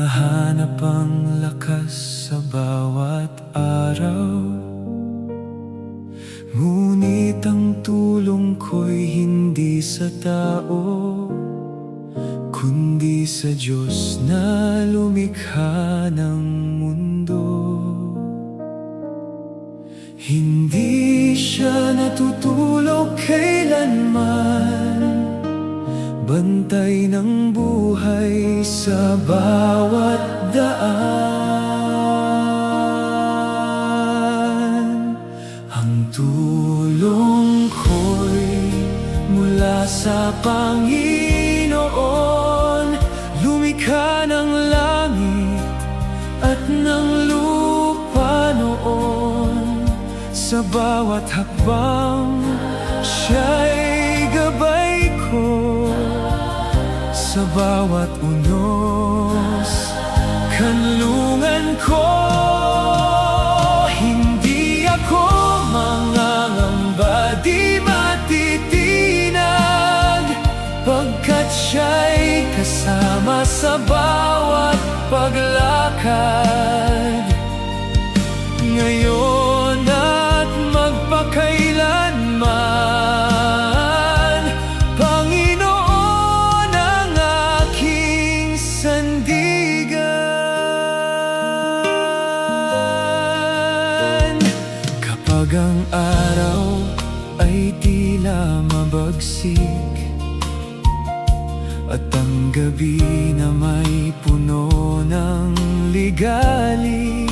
Hinahanap ang lakas sa bawat araw, ngunit ang tulong ko'y hindi sa tao, kundi sa Diyos na lumikha ng mundo. Hindi siya natutulog kailanman, bantay ng buhay sa bawat daan. Ang tulong ko'y mula sa Panginoon, lumikha ng langit at ng lupa noon. Sa bawat hakbang, siya'y gabay ko, sa bawat unos, kanlungan ko. Hindi ako mangangamba, di matitinag, pagkat siya'y kasama sa bawat paglakad. Ngayon at magpakailanman, Panginoon ang aking sandigan. Kapag ang araw ay tila mabagsik at ang gabi na may puno ng ligali,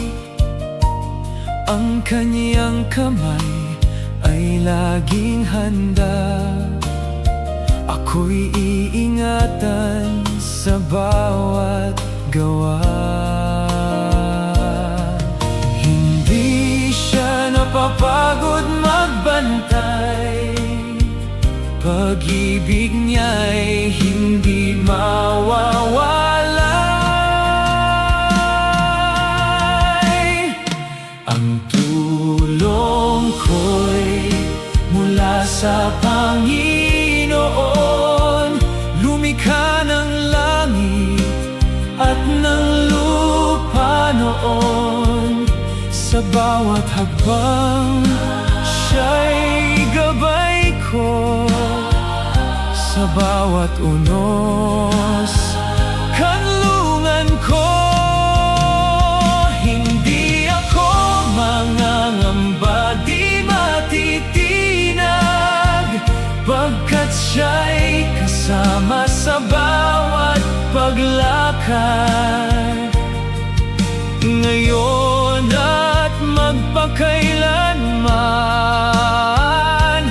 ang kanyang kamay ay laging handa. Ako'y iingatan sa bawat gawa. Hindi siya napapagod magbantay, pag-ibig niya'y hindi mawawala. Ang tulong ko'y mula sa Panginoon, lumikha ng langit at ng lupa noon. Sa bawat hakbang, siya'y gabay ko, sa bawat unos, kanlungan ko. Hindi ako mangangamba, di matitinag, pagkat siya'y kasama sa bawat paglakad. Ngayon at magpakailanman,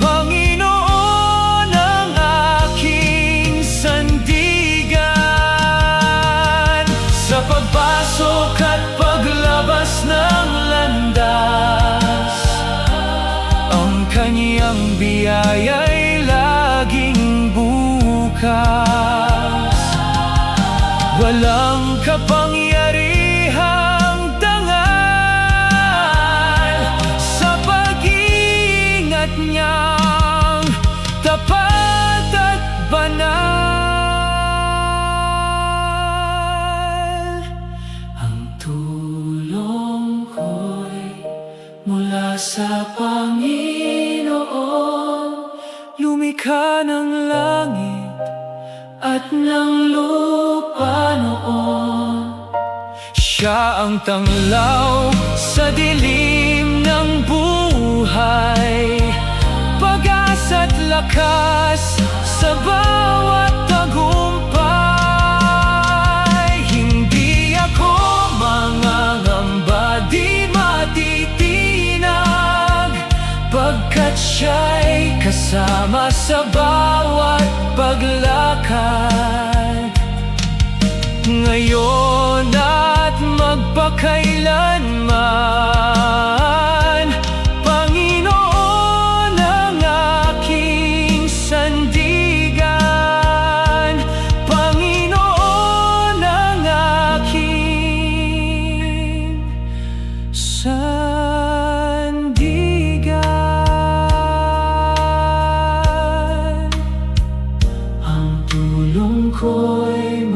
Panginoon ang aking sandigan. Sa pagpasok at paglabas ng landas, ang kanyang biyaya'y laging bukas. Walang kapangyarihang dangal sa pag-iingat niyang tapat at banal. Ang tulong ko'y mula sa Panginoon, lumikha ng langit at ng lupa noon. Siya ang tanglaw sa dilim ng buhay, pag-asa't lakas sa bawat tagumpay. Hindi ako mangangamba, di matitinag, pagkat siya'y kasama sa bawat paglakad. Ngayon at magpakailanman, Panginoon ang aking sandigan. Panginoon ang aking sandigan. Ang tulong ko'y